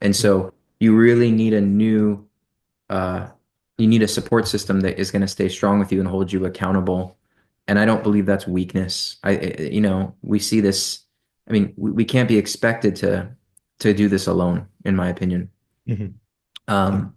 And so uh, you need a support system that is going to stay strong with you and hold you accountable. And I don't believe that's weakness. We see this. I mean, we can't be expected to do this alone, in my opinion. Mhm. Yeah. Um,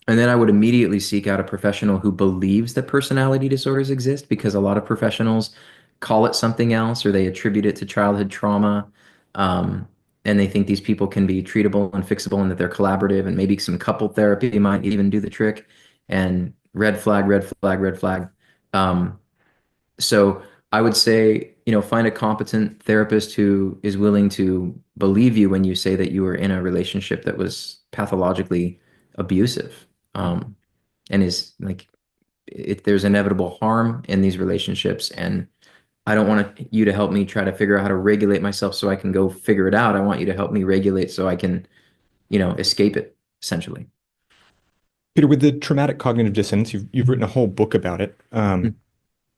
and then I would immediately seek out a professional who believes that personality disorders exist, because a lot of professionals call it something else or they attribute it to childhood trauma. Um, and they think these people can be treatable and fixable and that they're collaborative, and maybe some couple therapy might even do the trick. And red flag, red flag, red flag. Um, so I would say, find a competent therapist who is willing to believe you when you say that you were in a relationship that was pathologically abusive. And is like, there's inevitable harm in these relationships, and I don't want you to help me try to figure out how to regulate myself so I can go figure it out. I want you to help me regulate so I can, escape it, essentially. Peter, with the traumatic cognitive dissonance, you've written a whole book about it.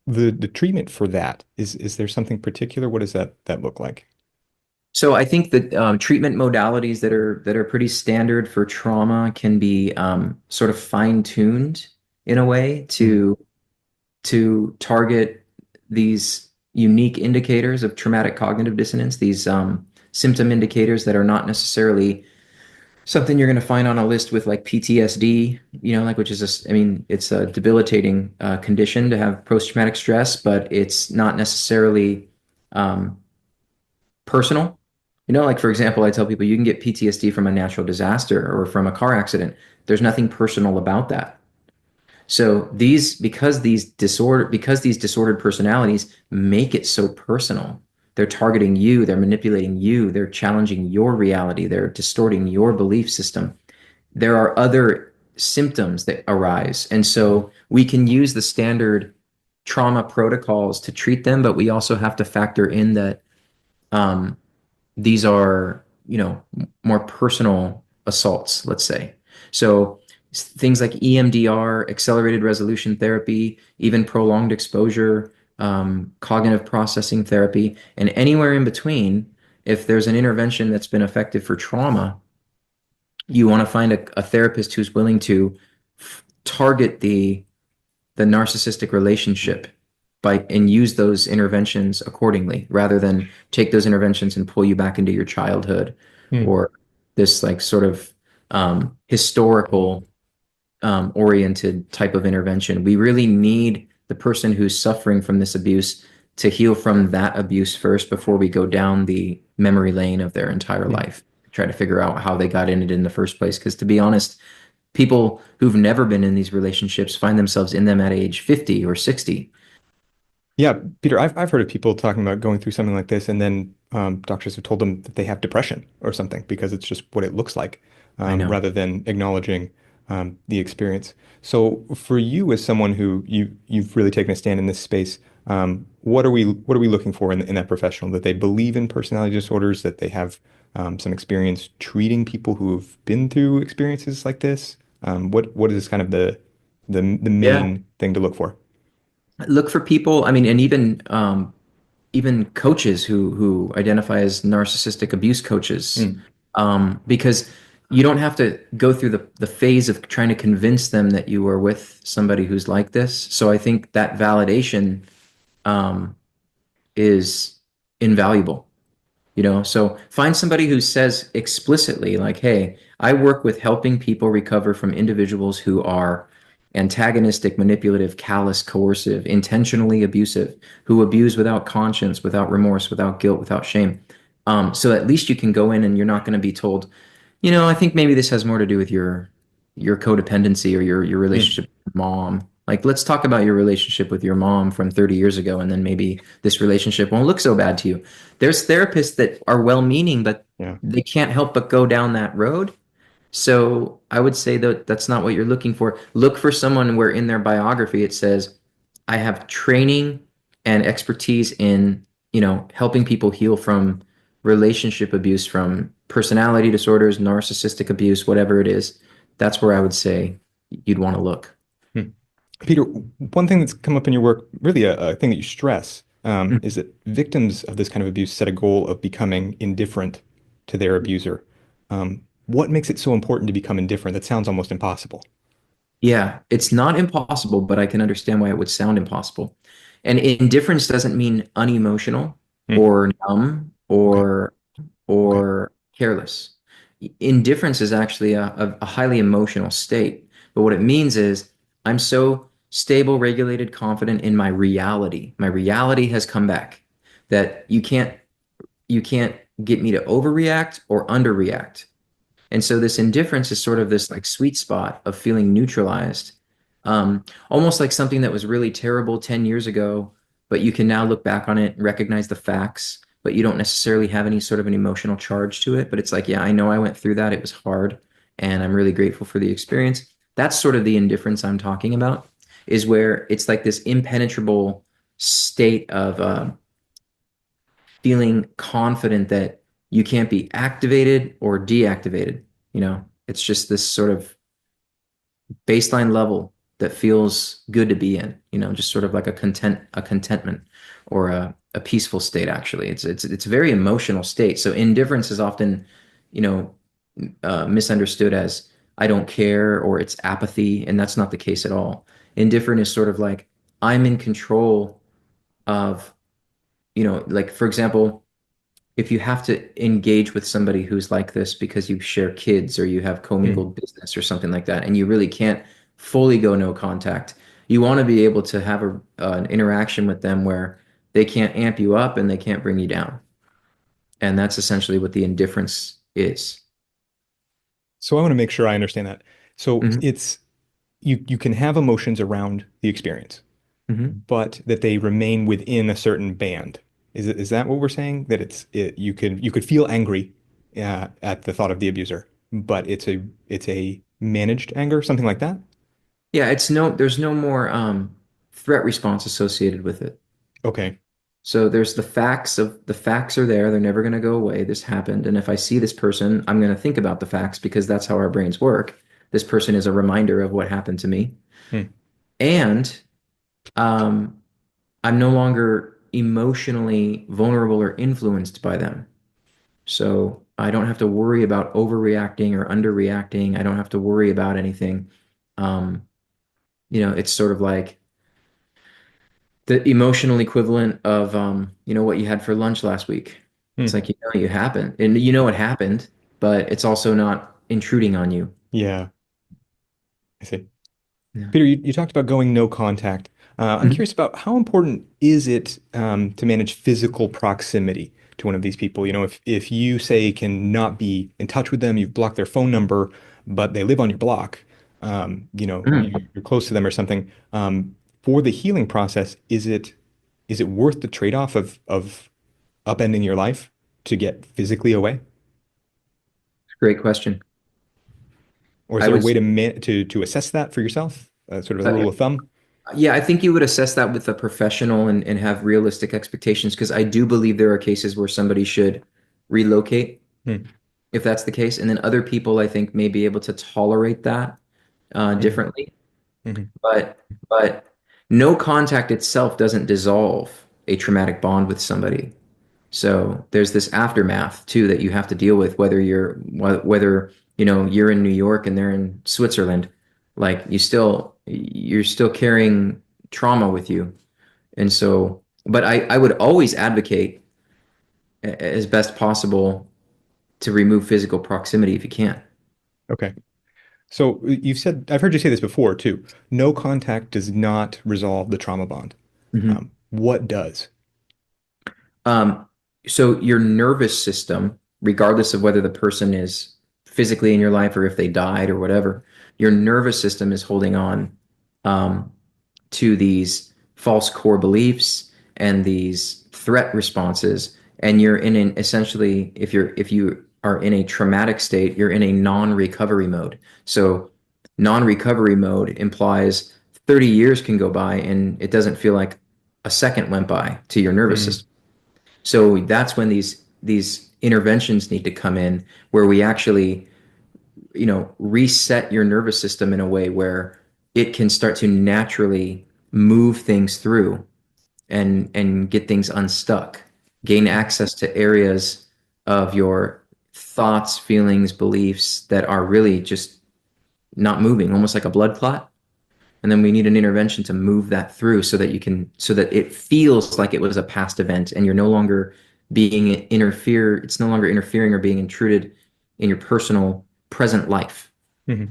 The treatment for that is there something particular? What does that look like? So I think that treatment modalities that are pretty standard for trauma can be sort of fine-tuned in a way Mhm. to target these unique indicators of traumatic cognitive dissonance, these symptom indicators that are not necessarily something you're going to find on a list with like PTSD, like, which is I mean, it's a debilitating condition to have post-traumatic stress, but it's not necessarily um, personal. Like, for example, I tell people you can get PTSD from a natural disaster or from a car accident. There's nothing personal about that. So because these disordered personalities make it so personal, they're targeting you, they're manipulating you, they're challenging your reality, they're distorting your belief system. There are other symptoms that arise. And so we can use the standard trauma protocols to treat them, but we also have to factor in that um, these are, more personal assaults, let's say. So things like EMDR, accelerated resolution therapy, even prolonged exposure, cognitive processing therapy, and anywhere in between, if there's an intervention that's been effective for trauma, you want to find a therapist who's willing to target the narcissistic relationship and use those interventions accordingly, rather than take those interventions and pull you back into your childhood, Hmm. or this like sort of historical oriented type of intervention. We really need the person who's suffering from this abuse to heal from that abuse first before we go down the memory lane of their entire Hmm. life, try to figure out how they got in it in the first place. Because to be honest, people who've never been in these relationships find themselves in them at age 50 or 60. Yeah, Peter, I've heard of people talking about going through something like this, and then doctors have told them that they have depression or something because it's just what it looks like, I know. rather than acknowledging the experience. So, for you as someone who you've really taken a stand in this space, what are we looking for in that professional? That they believe in personality disorders, that they have some experience treating people who have been through experiences like this. What is kind of the Yeah. main thing to look for? Look for people, I mean, and even coaches who identify as narcissistic abuse coaches, Hmm. because you don't have to go through the phase of trying to convince them that you are with somebody who's like this. So I think that validation um, is invaluable. So find somebody who says explicitly, like, hey, I work with helping people recover from individuals who are antagonistic, manipulative, callous, coercive, intentionally abusive, who abuse without conscience, without remorse, without guilt, without shame. So at least you can go in and you're not going to be told, I think maybe this has more to do with your codependency or your Hmm. relationship with your mom. Like, let's talk about your relationship with your mom from 30 years ago, and then maybe this relationship won't look so bad to you. There's therapists that are well-meaning, but Yeah. they can't help but go down that road. So I would say that that's not what you're looking for. Look for someone where in their biography it says, I have training and expertise in, helping people heal from relationship abuse, from personality disorders, narcissistic abuse, whatever it is. That's where I would say you'd want to look. Hmm. Peter, one thing that's come up in your work, really a thing that you stress, Mm. is that victims of this kind of abuse set a goal of becoming indifferent to their abuser. What makes it so important to become indifferent? That sounds almost impossible. Yeah, it's not impossible, but I can understand why it would sound impossible. And indifference doesn't mean unemotional Hmm. or numb Okay. Okay. or careless. Indifference is actually a highly emotional state. But what it means is I'm so stable, regulated, confident in my reality. My reality has come back that you can't get me to overreact or underreact. And so this indifference is sort of this like sweet spot of feeling neutralized, almost like something that was really terrible 10 years ago, but you can now look back on it and recognize the facts, but you don't necessarily have any sort of an emotional charge to it. But it's like, yeah, I know I went through that. It was hard, and I'm really grateful for the experience. That's sort of the indifference I'm talking about, is where it's like this impenetrable state of feeling confident that you can't be activated or deactivated. It's just this sort of baseline level that feels good to be in, just sort of like a contentment or a peaceful state, actually. It's a very emotional state. So indifference is often, you know, misunderstood as I don't care or it's apathy, and that's not the case at all. Indifferent is sort of like I'm in control of, like for example, if you have to engage with somebody who's like this because you share kids or you have Hmm. commingled business or something like that, and you really can't fully go no contact, you want to be able to have an interaction with them where they can't amp you up and they can't bring you down. And that's essentially what the indifference is. So I want to make sure I understand that. So Hmm. it's you can have emotions around the experience, Hmm. but that they remain within a certain band. Is that what we're saying? That you could feel angry at the thought of the abuser, but it's a managed anger, something like that? Yeah, there's no more threat response associated with it. Okay. So there's the facts are there. They're never going to go away. This happened. And if I see this person, I'm going to think about the facts because that's how our brains work. This person is a reminder of what happened to me. Hmm. And um, I'm no longer emotionally vulnerable or influenced by them. So I don't have to worry about overreacting or underreacting. I don't have to worry about anything. Um, it's sort of like the emotional equivalent of what you had for lunch last week. It's Hmm. like you happened and you know it happened, but it's also not intruding on you. Yeah, I see. Yeah. Peter, you talked about going no contact. I'm Mhm. curious about how important is it to manage physical proximity to one of these people? If you say cannot be in touch with them, you've blocked their phone number, but they live on your block, Mhm. you're close to them or something. For the healing process, is it worth the trade-off of upending your life to get physically away? Great question. Or is I there a would, way to assess that for yourself? Sort of a uh, rule of thumb? yeah, I think you would assess that with a professional and have realistic expectations because I do believe there are cases where somebody should relocate Hmm. if that's the case, and then other people I think may be able to tolerate that Hmm. differently. Hmm. But no contact itself doesn't dissolve a traumatic bond with somebody. So there's this aftermath too that you have to deal with whether you're in New York and they're in Switzerland. Like you're still carrying trauma with you. And so, but I would always advocate as best possible to remove physical proximity if you can. Okay. So you've said, I've heard you say this before too. No contact does not resolve the trauma bond. Mhm. What does? Um, so your nervous system, regardless of whether the person is physically in your life or if they died or whatever, your nervous system is holding on um, to these false core beliefs and these threat responses. And you're in an essentially, if you are in a traumatic state, you're in a non-recovery mode. So non-recovery mode implies 30 years can go by and it doesn't feel like a second went by to your nervous Mm, system. So that's when these interventions need to come in where we actually, reset your nervous system in a way where it can start to naturally move things through and get things unstuck, gain mm, access to areas of your thoughts, feelings, beliefs that are really just not moving, almost like a blood clot. And then we need an intervention to move that through so that so that it feels like it was a past event and you're no longer it's no longer interfering or being intruded in your personal present life. Mhm.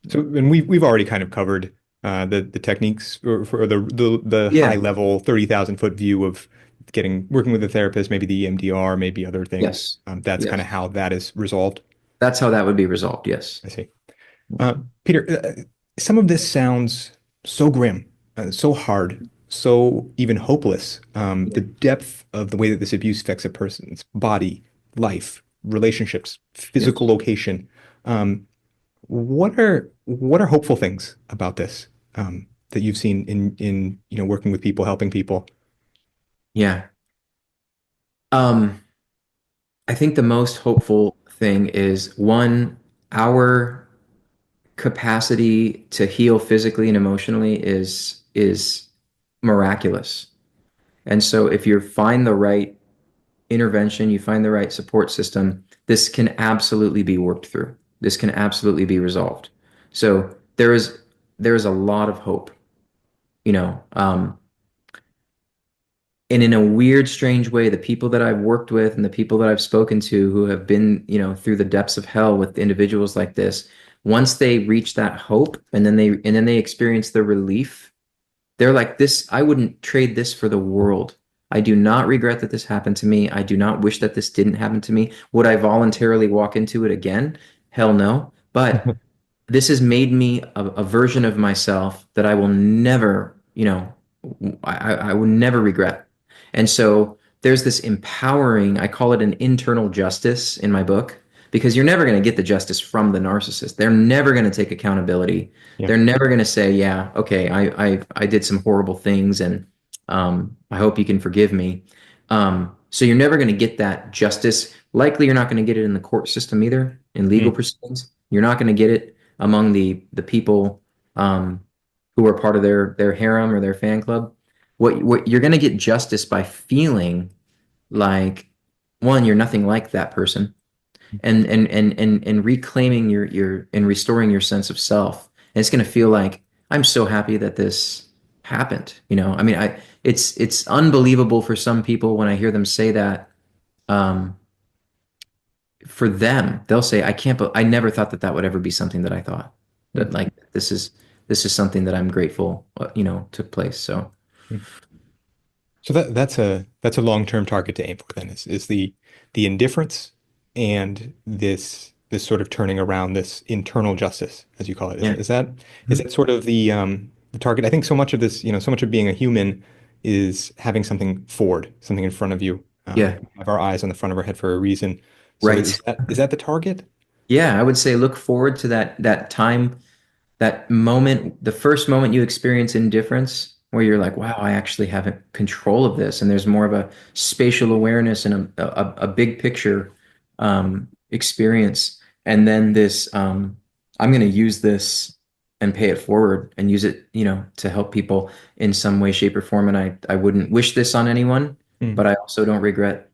So, and we've already kind of covered the techniques for the high Yeah. level 30,000 foot view of getting working with a therapist, maybe the EMDR, maybe other things. Yes. That's kind of Yes. how that is resolved. That's how that would be resolved. Yes. I see. Peter, some of this sounds so grim, so hard, so even hopeless. The Yeah. depth of the way that this abuse affects a person's body, life, relationships, physical Yes. location. Um, what are hopeful things about this that you've seen in working with people, helping people? Yeah. Um, I think the most hopeful thing is one, our capacity to heal physically and emotionally is miraculous. And so if you find the right intervention, you find the right support system, this can absolutely be worked through. This can absolutely be resolved. So there is a lot of hope, you know. And in a weird, strange way, the people that I've worked with and the people that I've spoken to who have been, through the depths of hell with individuals like this, once they reach that hope and then they experience the relief, they're like, this, I wouldn't trade this for the world. I do not regret that this happened to me. I do not wish that this didn't happen to me. Would I voluntarily walk into it again? Hell no. But this has made me a version of myself that I will never, I will never regret. And so there's this empowering, I call it an internal justice in my book, because you're never going to get the justice from the narcissist. They're never going to take accountability. Yeah. They're never going to say, yeah, okay, I did some horrible things and I hope you can forgive me. So you're never going to get that justice. Likely you're not going to get it in the court system either, in legal Mm, proceedings. You're not going to get it among the people um, who are part of their harem or their fan club. What you're going to get justice by feeling like one, you're nothing like that person, and reclaiming your and restoring your sense of self. And it's going to feel like I'm so happy that this happened. I mean, it's unbelievable for some people when I hear them say that. Um, for them, they'll say, "I can't, I never thought that that would ever be something that I thought mm, that like this is something that I'm grateful, took place." So mm. So that's a long-term target to aim for then is the indifference and this sort of turning around this internal justice, as you call it. Is, yeah. is that is Mhm. that sort of the target? I think so much of this, so much of being a human is having something forward, something in front of you. Yeah, We have our eyes on the front of our head for a reason. So is right. that the target? Yeah, I would say look forward to that time, that moment, the first moment you experience indifference, where you're like, wow, I actually have control of this. And there's more of a spatial awareness and a big picture experience. And then I'm going to use this and pay it forward and use it, to help people in some way, shape, or form. And I wouldn't wish this on anyone, Mm. but I also don't regret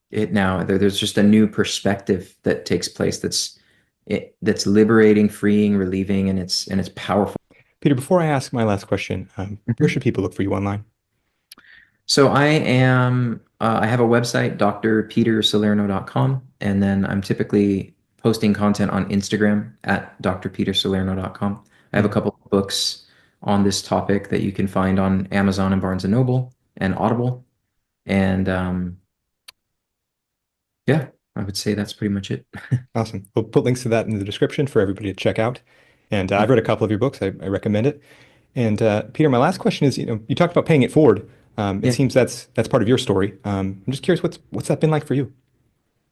it now. There's just a new perspective that takes place that's liberating, freeing, relieving, and it's powerful. Peter, before I ask my last question, where Mhm. should people look for you online? So I have a website, drpetersalerno.com, and then I'm typically posting content on Instagram at drpetersalerno.com. I have a Mm. couple of books on this topic that you can find on Amazon and Barnes and Noble and Audible. And yeah, I would say that's pretty much it. Awesome. We'll put links to that in the description for everybody to check out. And Yeah. I've read a couple of your books. I recommend it. And Peter, my last question is, you talked about paying it forward. It Yeah. seems that's part of your story. I'm just curious, what's that been like for you?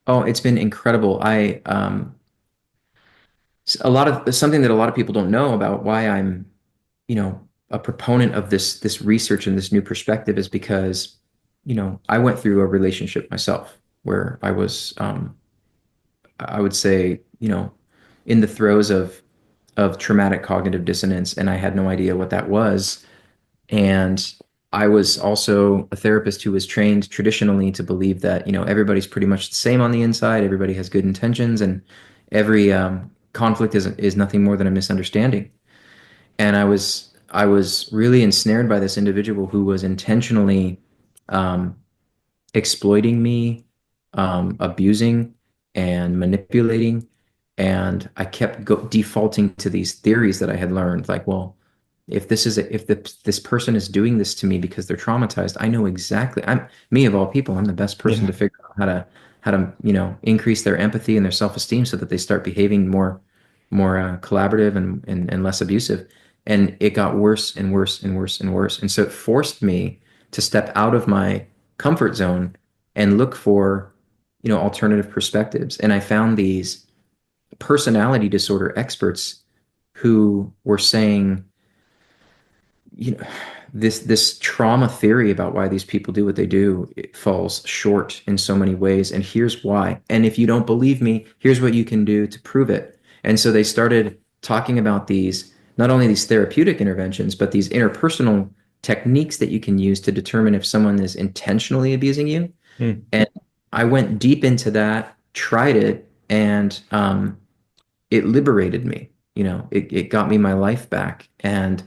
Oh, it's been incredible. A lot of something that a lot of people don't know about why I'm, a proponent of this research and this new perspective is because, I went through a relationship myself where I would say, in the throes of traumatic cognitive dissonance, and I had no idea what that was. And I was also a therapist who was trained traditionally to believe that, everybody's pretty much the same on the inside, everybody has good intentions, and every conflict is nothing more than a misunderstanding. And I was really ensnared by this individual who was intentionally um, exploiting me, abusing and manipulating. And I kept defaulting to these theories that I had learned, like, well, if this person is doing this to me because they're traumatized, I know exactly. I'm me of all people. I'm the best person Yeah. to figure out how to increase their empathy and their self-esteem so that they start behaving more collaborative and less abusive. And it got worse and worse and worse and worse. And so it forced me to step out of my comfort zone and look for, alternative perspectives. And I found these personality disorder experts who were saying, you know, this trauma theory about why these people do what they do, it falls short in so many ways. And here's why. And if you don't believe me, here's what you can do to prove it. And so they started talking about these, not only these therapeutic interventions, but these interpersonal techniques that you can use to determine if someone is intentionally abusing you. Mm. And I went deep into that, tried it, and it liberated me. It got me my life back. And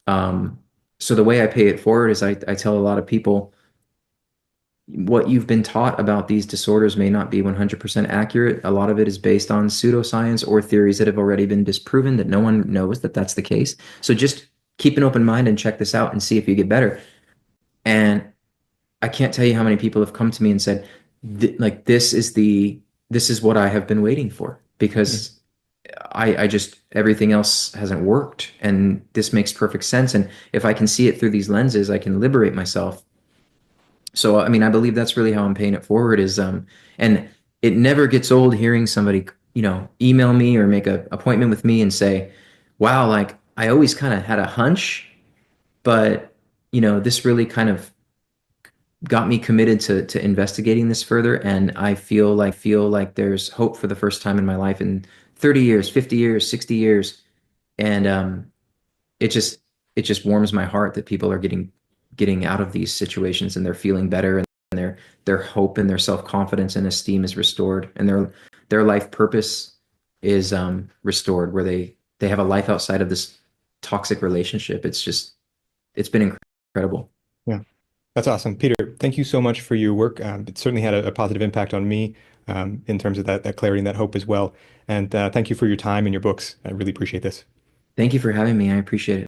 um, so the way I pay it forward is I tell a lot of people what you've been taught about these disorders may not be 100% accurate. A lot of it is based on pseudoscience or theories that have already been disproven that no one knows that that's the case. So just keep an open mind and check this out and see if you get better. And I can't tell you how many people have come to me and said, like, this is what I have been waiting for Mm. because I just everything else hasn't worked and this makes perfect sense. And if I can see it through these lenses, I can liberate myself. So I mean, I believe that's really how I'm paying it forward is and it never gets old hearing somebody, email me or make an appointment with me and say, wow, like I always kind of had a hunch, but this really kind of got me committed to investigating this further, and I feel like there's hope for the first time in my life in 30 years, 50 years, 60 years. And it just it just warms my heart that people are getting out of these situations and they're feeling better, and their hope and their self-confidence and esteem is restored, and their life purpose is restored, where they have a life outside of this toxic relationship. It's been incredible. Yeah. That's awesome. Peter, thank you so much for your work. It certainly had a positive impact on me in terms of that clarity and that hope as well. And thank you for your time and your books. I really appreciate this. Thank you for having me. I appreciate it.